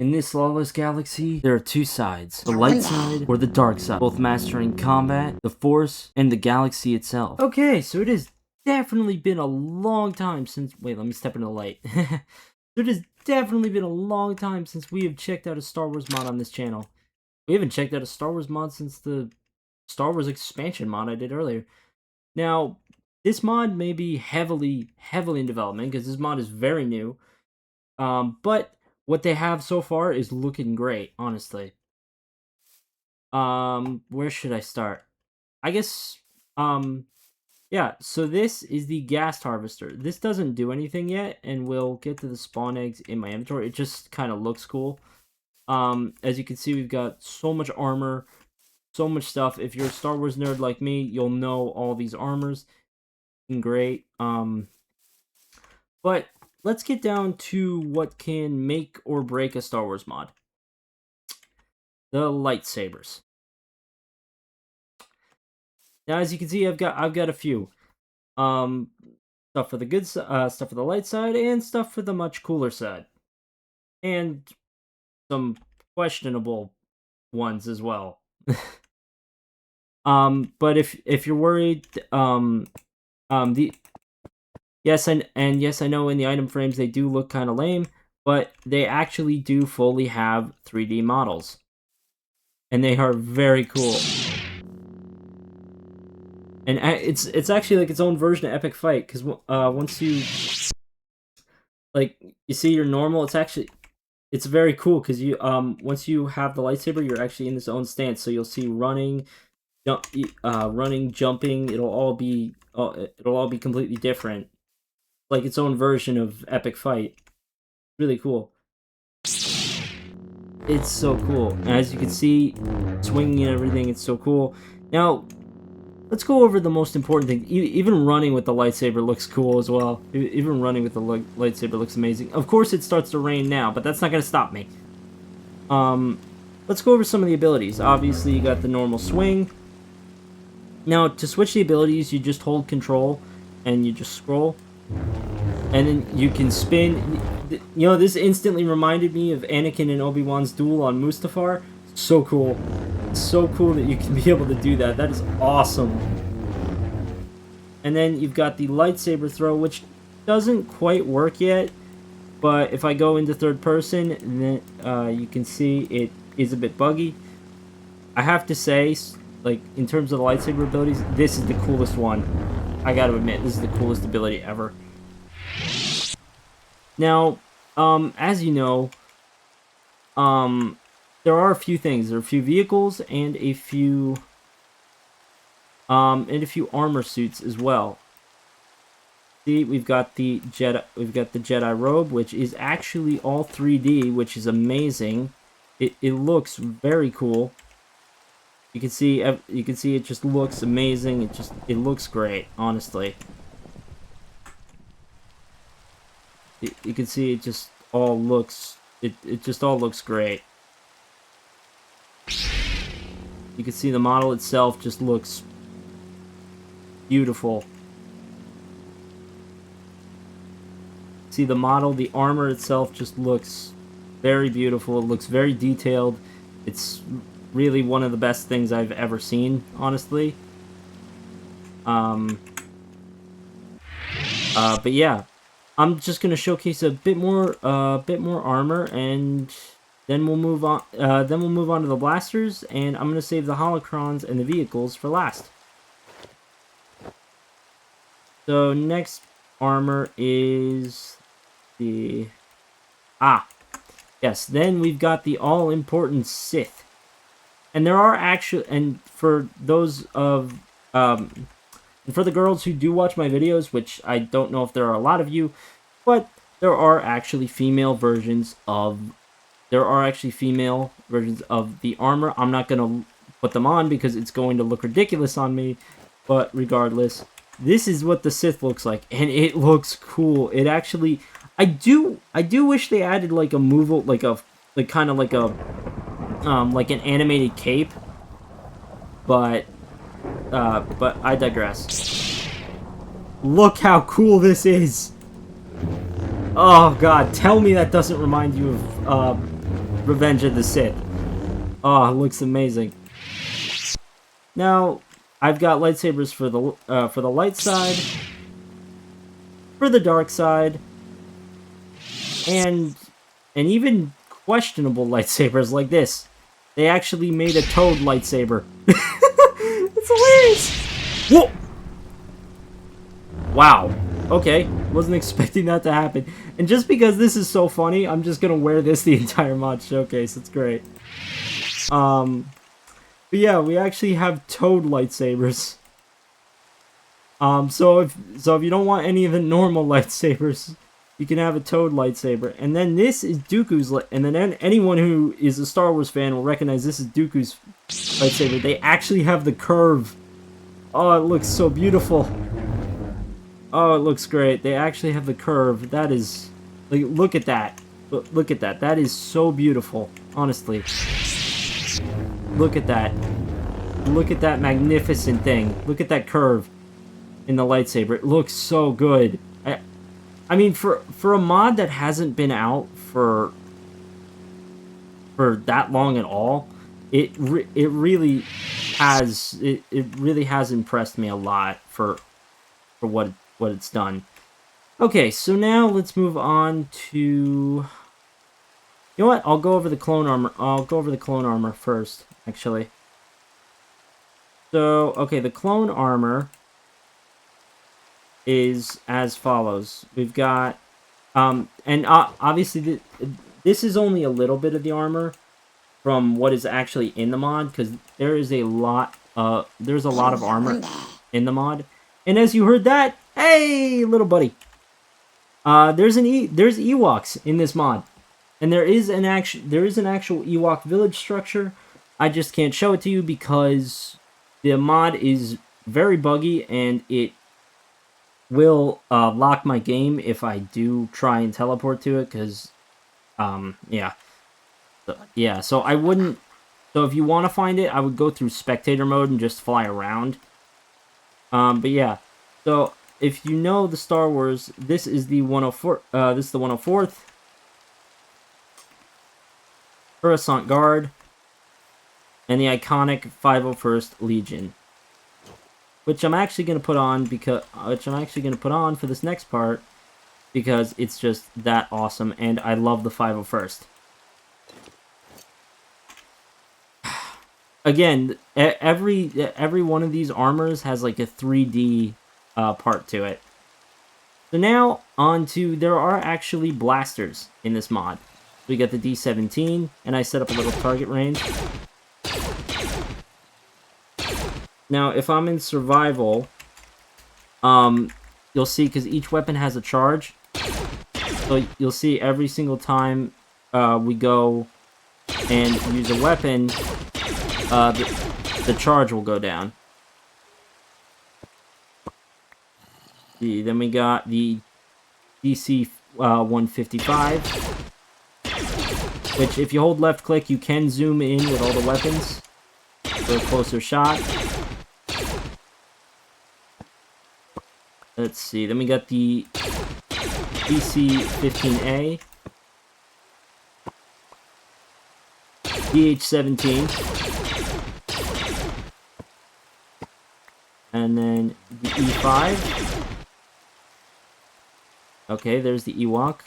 In this lawless galaxy, there are two sides, the light side or the dark side, both mastering combat, the force, and the galaxy itself. Okay, so it has definitely been a long time since, wait, let me step into the light. It has definitely been a long time since we have checked out a Star Wars mod on this channel. We haven't checked out a Star Wars mod since the Star Wars expansion mod I did earlier. Now, this mod may be heavily in development, because this mod is very new, but what they have so far is looking great, honestly. Where should I start? I guess, yeah, so this is the gas harvester. This doesn't do anything yet, and we'll get to the spawn eggs in my inventory. It just kind of looks cool. As you can see, we've got so much armor, so much stuff. If you're a Star Wars nerd like me, you'll know all these armors. Great. But let's get down to what can make or break a Star Wars mod. The lightsabers. Now, as you can see, I've got a few. Stuff for the good stuff for the light side, and stuff for the much cooler side. And some questionable ones as well. But if you're worried, yes, yes, I know in the item frames they do look kind of lame, but they actually do fully have 3D models, and they are very cool. And it's actually like its own version of Epic Fight, because once you see your normal, it's very cool, because you once you have the lightsaber, you're actually in this own stance, so you'll see running, jumping. It'll all be completely different, like its own version of Epic Fight. Really cool. It's so cool. And as you can see, swinging and everything, it's so cool. Now, let's go over the most important thing. Even running with the lightsaber looks cool as well. Even running with the lightsaber looks amazing. Of course, it starts to rain now, but that's not going to stop me. Let's go over some of the abilities. Obviously, you got the normal swing. Now, to switch the abilities, you just hold control, and you just scroll. And then you can spin. You know, this instantly reminded me of Anakin and Obi-Wan's duel on Mustafar. So cool. It's so cool that you can be able to do that. That is awesome. And then you've got the lightsaber throw, which doesn't quite work yet. But if I go into third person, then you can see it is a bit buggy. I have to say, like, in terms of the lightsaber abilities, this is the coolest one. I gotta admit, this is the coolest ability ever. Now, as you know, there are a few things. There are a few vehicles and a few armor suits as well. See, we've got the Jedi robe, which is actually all 3D, which is amazing. It looks very cool. You can see it just looks amazing. It looks great, honestly. You can see it just all looks great. You can see the model itself just looks beautiful. See the model, the armor itself just looks very beautiful. It looks very detailed. It's really one of the best things I've ever seen, honestly. But yeah, I'm just gonna showcase a bit more armor, and then we'll move on. Then we'll move on to the blasters, and I'm gonna save the holocrons and the vehicles for last. So next armor is the yes. Then we've got the all-important Sith. And there are actually, and for those of, and for the girls who do watch my videos, which I don't know if there are a lot of you, but there are actually female versions of the armor. I'm not going to put them on because it's going to look ridiculous on me, but regardless, this is what the Sith looks like, and it looks cool. It actually, I do wish they added like a movable, like an animated cape, but I digress. Look how cool this is! Oh god, tell me that doesn't remind you of Revenge of the Sith. Oh, it looks amazing. Now, I've got lightsabers for the light side, for the dark side, and even questionable lightsabers like this. They actually made a toad lightsaber. It's hilarious! Whoa! Wow. Okay, wasn't expecting that to happen. And just because this is so funny, I'm just gonna wear this the entire mod showcase. It's great. But yeah, we actually have toad lightsabers. So if you don't want any of the normal lightsabers, you can have a toad lightsaber. And then this is Dooku's, and then anyone who is a Star Wars fan will recognize this is Dooku's lightsaber. They actually have the curve. Oh, it looks so beautiful. Oh, it looks great. They actually have the curve. That is, like, look at that. Look at that. That is so beautiful, honestly. Look at that. Look at that magnificent thing. Look at that curve in the lightsaber. It looks so good. I mean, for a mod that hasn't been out for that long at all, it really has impressed me a lot for what it's done. Okay, so now let's move on to, you know what? I'll go over the clone armor. I'll go over the clone armor first, actually. So, okay, the clone armor is as follows. We've got, and obviously this is only a little bit of the armor from what is actually in the mod, because there is a lot, there's a lot of armor in the mod. And as you heard that, hey, little buddy, there's Ewoks in this mod, and there is an actual Ewok village structure. I just can't show it to you because the mod is very buggy, and it will lock my game if I do try and teleport to it, because, yeah. So I wouldn't, so if you want to find it, I would go through spectator mode and just fly around. But yeah, so if you know the Star Wars, this is the 104, this is the 104th Coruscant Guard, and the iconic 501st Legion, which I'm actually going to put on for this next part, because it's just that awesome, and I love the 501st. Again, every one of these armors has like a 3D part to it. So now on to, there are actually blasters in this mod. We got the D17, and I set up a little target range. Now, if I'm in survival, you'll see, because each weapon has a charge, so you'll see every single time we go and use a weapon, the charge will go down. See, then we got the DC 155, which if you hold left click, you can zoom in with all the weapons for a closer shot. Let's see, then we got the DC-15A, DH-17, and then the E5. Okay, there's the Ewok.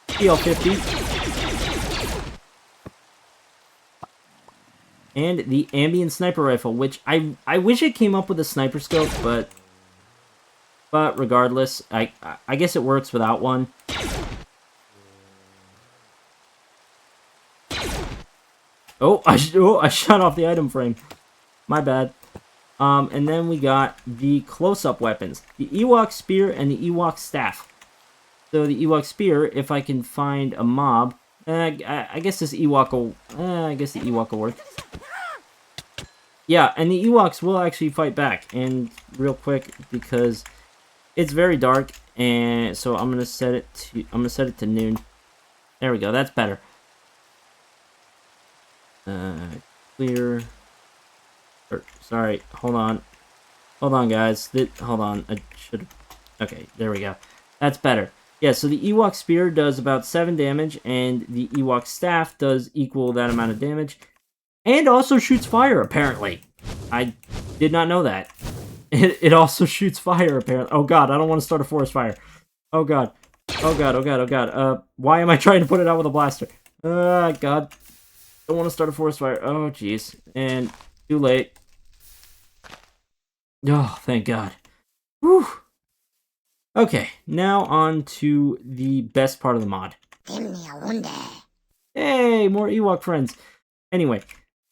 PL-50. And the Ambient Sniper Rifle, which I wish it came up with a sniper scope, but regardless, I guess it works without one. Oh, I shot off the item frame. My bad. And then we got the close-up weapons. The Ewok Spear and the Ewok Staff. So the Ewok Spear, if I can find a mob, I guess this Ewok will, I guess the Ewok will work. Yeah, and the Ewoks will actually fight back, and real quick, because it's very dark, and so I'm gonna set it to noon. There we go, that's better. Clear. Sorry, hold on, guys. Hold on, I should. Okay, there we go. That's better. Yeah, so the Ewok Spear does about 7 damage, and the Ewok Staff does equal that amount of damage. And also shoots fire, apparently. I did not know that. It also shoots fire, apparently. Oh god, I don't want to start a forest fire. Oh god. Oh god, oh god, oh god. Why am I trying to put it out with a blaster? God. Don't want to start a forest fire. Oh, jeez. And too late. Oh, thank god. Whew. Okay, now on to the best part of the mod. Hey, more Ewok friends. Anyway,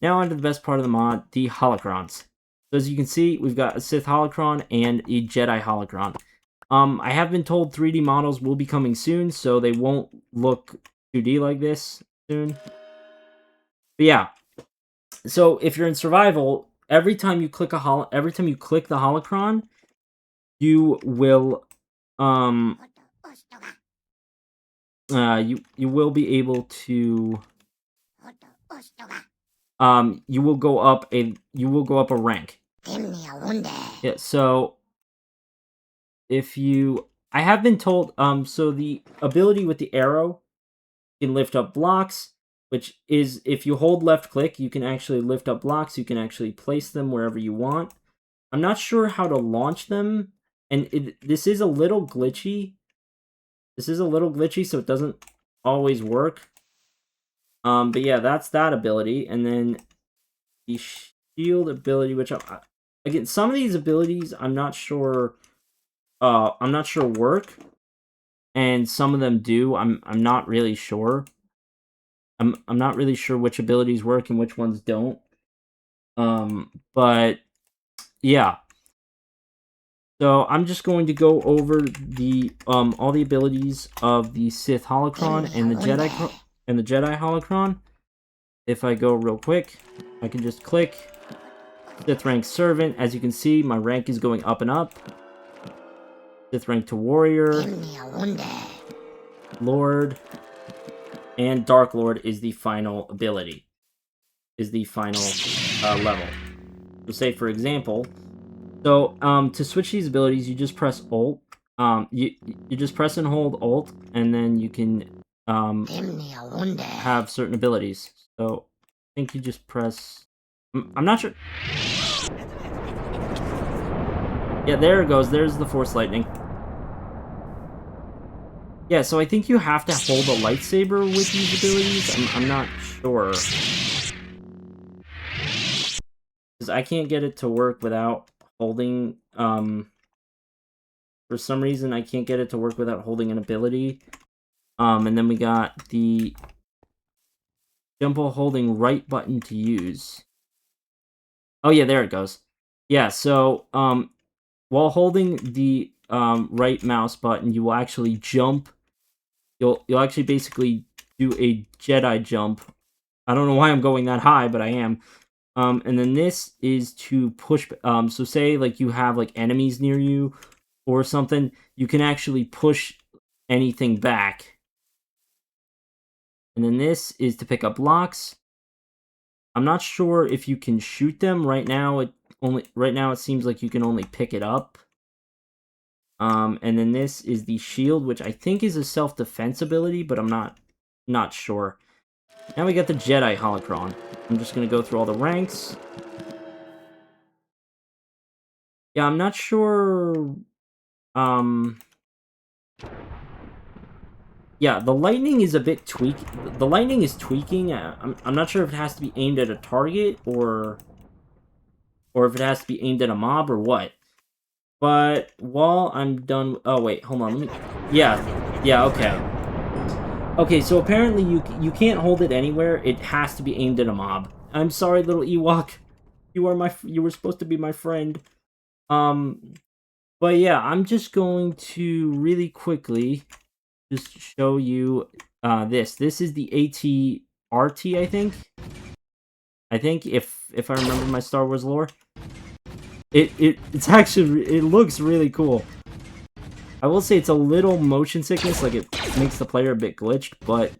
now on to the best part of the mod, the holocrons. So as you can see, we've got a Sith holocron and a Jedi holocron. I have been told 3D models will be coming soon, so they won't look 2D like this soon. But yeah, so if you're in survival, every time you click the holocron, you will you will be able to you will go up a rank. Yeah, so if you I have been told so the ability with the arrow can lift up blocks, which is if you hold left click, you can actually lift up blocks, you can actually place them wherever you want. I'm not sure how to launch them, and this is a little glitchy. So it doesn't always work. But yeah, that's that ability, and then the shield ability, which again, some of these abilities I'm not sure work, and some of them do. I'm not really sure. I'm not really sure which abilities work and which ones don't. But yeah. So I'm just going to go over the all the abilities of the Sith holocron and the Jedi holocron. If I go real quick, I can just click Sith rank servant. As you can see, my rank is going up and up. Sith rank to warrior, Lord, and Dark Lord is the final ability. Is the final level. So say for example. So, to switch these abilities, you just press Alt. You just press and hold Alt, and then you can have certain abilities. So, I think you just press. I'm not sure. Yeah, there it goes. There's the Force Lightning. Yeah, so I think you have to hold a lightsaber with these abilities. I'm not sure. Because I can't get it to work without holding, for some reason I can't get it to work without holding an ability. And then we got the jump while holding right button to use. Oh yeah, there it goes. Yeah, so while holding the right mouse button, you will actually jump. You'll actually basically do a Jedi jump. I don't know why I'm going that high, but I am. And then this is to push, so say, like, you have, like, enemies near you or something, you can actually push anything back. And then this is to pick up blocks. I'm not sure if you can shoot them. Right now it seems like you can only pick it up. And then this is the shield, which I think is a self-defense ability, but I'm not sure. Now we got the Jedi holocron. I'm just going to go through all the ranks. Yeah, I'm not sure. Yeah, the lightning is a bit tweaked. The lightning is tweaking. I'm not sure if it has to be aimed at a target or if it has to be aimed at a mob or what. But while I'm done... Oh, wait, hold on. Yeah, okay. Okay, so apparently you can't hold it anywhere. It has to be aimed at a mob. I'm sorry, little Ewok. You were supposed to be my friend. But yeah, I'm just going to really quickly just show you this. This is the AT-RT, I think. If I remember my Star Wars lore. It's actually, it looks really cool. I will say it's a little motion sickness, like it makes the player a bit glitched, but...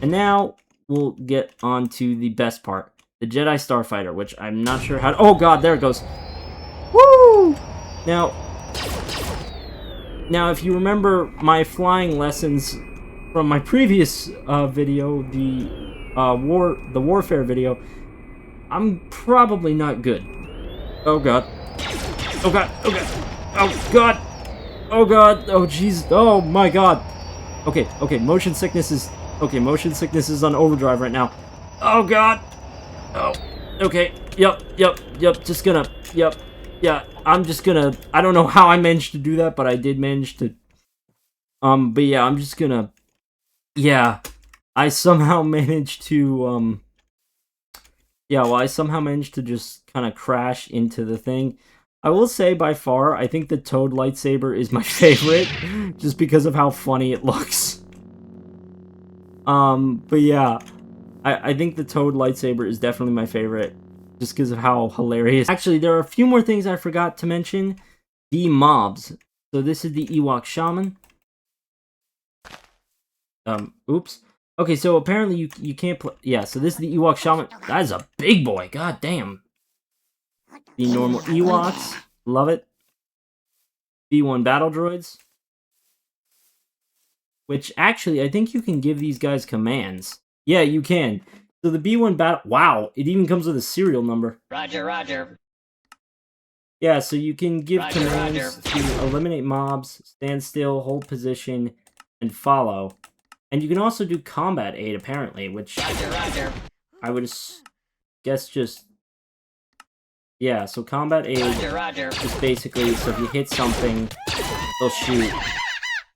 And now, we'll get on to the best part. The Jedi Starfighter, which I'm not sure how to... Oh god, there it goes! Woo! Now... Now, if you remember my flying lessons from my previous video, the warfare video, I'm probably not good. Oh god. Oh god. Oh god. Oh god. Oh god. Oh jeez. Oh my god. Okay. Okay. Motion sickness is on overdrive right now. Oh god. Oh. Okay. Yep. Just gonna. Yep. Yeah. I'm just gonna. I don't know how I managed to do that, but I did manage to. But yeah, I'm just gonna. Yeah. I somehow managed to. Yeah, well, I somehow managed to just kind of crash into the thing. I will say, by far, I think the Toad lightsaber is my favorite, just because of how funny it looks. But yeah, I think the Toad lightsaber is definitely my favorite, just because of how hilarious. Actually, there are a few more things I forgot to mention. The mobs. So this is the Ewok Shaman. Oops. Okay, so apparently you can't play... Yeah, so this is the Ewok Shaman. That is a big boy, god damn. The normal Ewoks. Love it. B1 battle droids. Which, actually, I think you can give these guys commands. Yeah, you can. So the B1 battle... Wow, it even comes with a serial number. Roger. Yeah, so you can give commands to eliminate mobs, stand still, hold position, and follow. And you can also do combat aid, apparently, which Roger. I would guess just... Yeah, so combat aid is basically, so if you hit something, they'll shoot.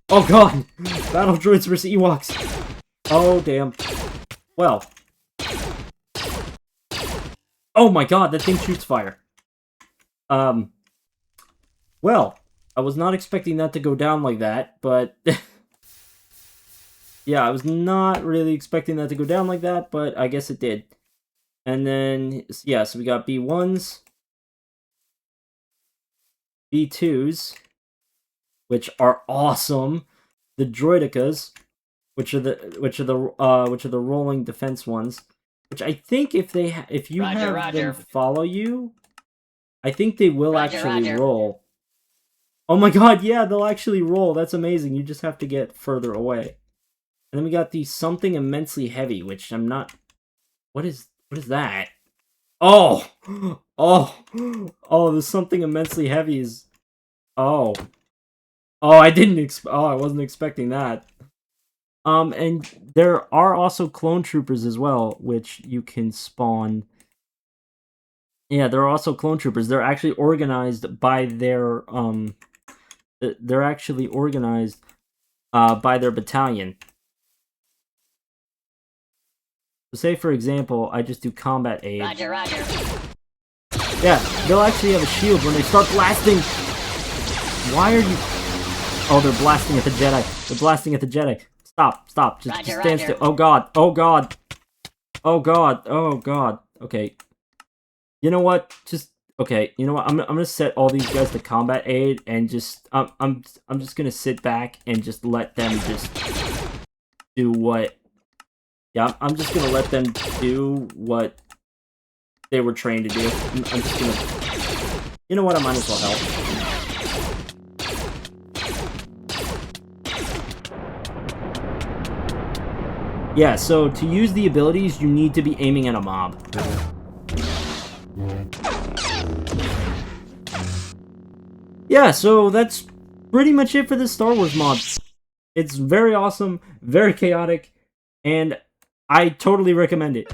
Oh god! Battle droids versus Ewoks! Oh, damn. Well. Oh my god, that thing shoots fire. Well, I was not expecting that to go down like that, but... Yeah, I was not really expecting that to go down like that, but I guess it did. And then, yeah, so we got B1s, B2s, which are awesome. The Droidekas, which are the rolling defense ones, which I think if you have them follow you, I think they will actually roll. Oh my god, yeah, they'll actually roll. That's amazing. You just have to get further away. And then we got the Something Immensely Heavy, which I'm not... What is that? Oh! Oh, the Something Immensely Heavy is... Oh. Oh, I wasn't expecting that. And there are also clone troopers as well, which you can spawn. Yeah, there are also clone troopers. They're actually organized by their, They're actually organized, by their battalion. So say, for example, I just do combat aid. Roger. Yeah, they'll actually have a shield when they start blasting. Why are you... Oh, they're blasting at the Jedi. They're blasting at the Jedi. Stop. Just stand still. Oh god. Okay. You know what? Okay. You know what? I'm gonna set all these guys to combat aid and just... I'm just gonna sit back and just let them just do what... Yeah, I'm just gonna let them do what they were trained to do. I'm just gonna... You know what? I might as well help. Yeah, so to use the abilities, you need to be aiming at a mob. Yeah, so that's pretty much it for this Star Wars mod. It's very awesome, very chaotic, and I totally recommend it.